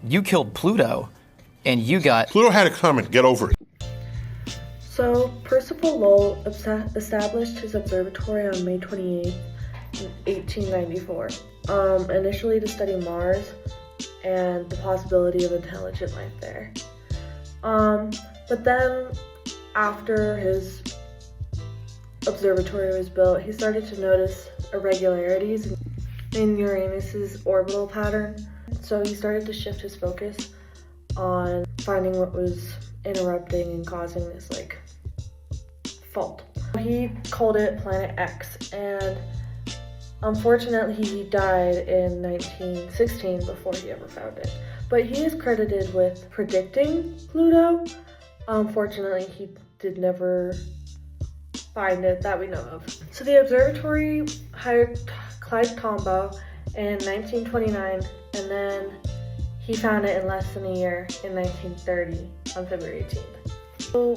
you killed Pluto, and you got... Pluto had to come and get over it. So, Percival Lowell established his observatory on May 28, 1894, initially to study Mars and the possibility of intelligent life there. But then, after his observatory was built, he started to notice irregularities in Uranus's orbital pattern. So he started to shift his focus on finding what was interrupting and causing this fault. He called it Planet X, and unfortunately he died in 1916 before he ever found it. But he is credited with predicting Pluto. Unfortunately, he did never find it that we know of. So the observatory hired Clyde Tombaugh in 1929, and then he found it in less than a year in 1930 on February 18th. So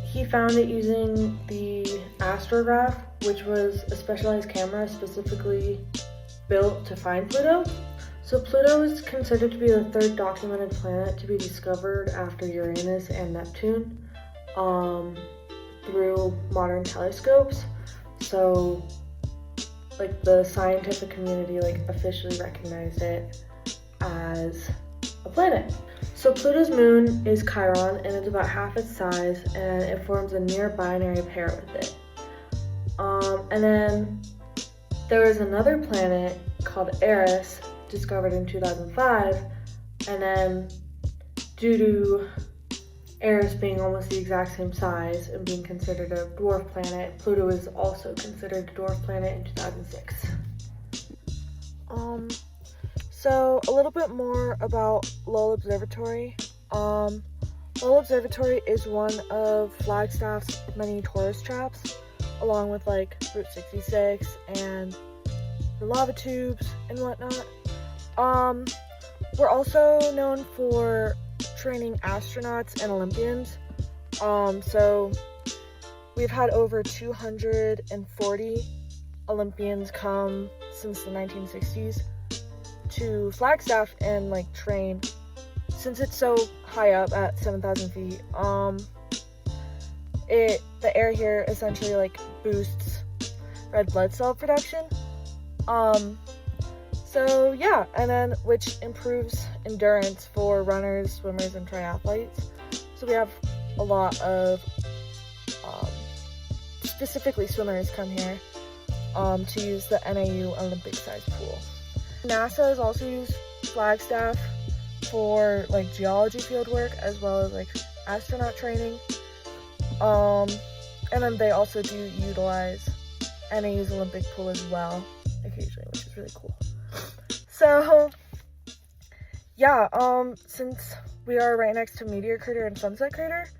he found it using the astrograph, which was a specialized camera specifically built to find Pluto. So Pluto is considered to be the third documented planet to be discovered after Uranus and Neptune through modern telescopes. So the scientific community officially recognized it as a planet. So Pluto's moon is Chiron, and it's about half its size, and it forms a near binary pair with it. And then there is another planet called Eris, discovered in 2005, and then due to Eris being almost the exact same size and being considered a dwarf planet, Pluto is also considered a dwarf planet in 2006. So a little bit more about Lowell Observatory. Lowell Observatory is one of Flagstaff's many tourist traps, along with Route 66 and the lava tubes and whatnot. We're also known for training astronauts and Olympians. So we've had over 240 Olympians come since the 1960s to Flagstaff and train. Since it's so high up at 7,000 feet, the air here essentially boosts red blood cell production. So yeah, and then which improves endurance for runners, swimmers, and triathletes. So we have a lot of specifically swimmers come here to use the NAU Olympic-sized pool. NASA has also used Flagstaff for geology field work as well as astronaut training. And then they also do utilize NAU's Olympic pool as well occasionally, which is really cool. So yeah, since we are right next to Meteor Crater and Sunset Crater,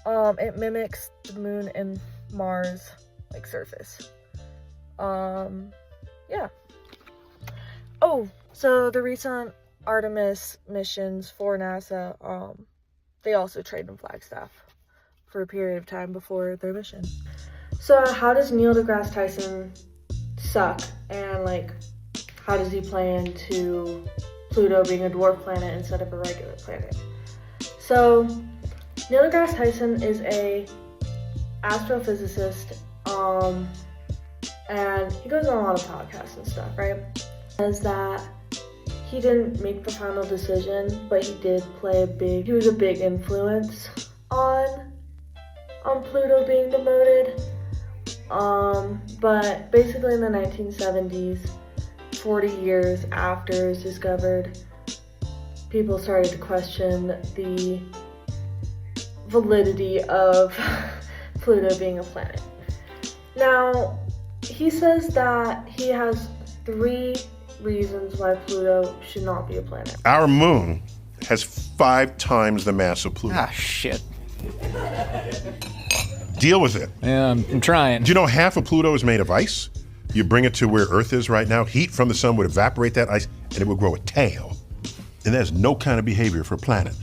it mimics the moon and Mars surface. Yeah. Oh, so the recent Artemis missions for NASA, they also trained in Flagstaff for a period of time before their mission. So how does Neil deGrasse Tyson suck, and how does he play into Pluto being a dwarf planet instead of a regular planet? So Neil deGrasse Tyson is a astrophysicist, and he goes on a lot of podcasts and stuff, right? Says that he didn't make the final decision, but he was a big influence on Pluto being demoted. But basically in the 1970s, 40 years after it was discovered, people started to question the validity of Pluto being a planet. Now, he says that he has 3 reasons why Pluto should not be a planet. Our moon has 5 times the mass of Pluto. Ah, shit. Deal with it. Yeah, I'm trying. Do you know half of Pluto is made of ice? You bring it to where Earth is right now, heat from the sun would evaporate that ice and it would grow a tail. And there's no kind of behavior for a planet.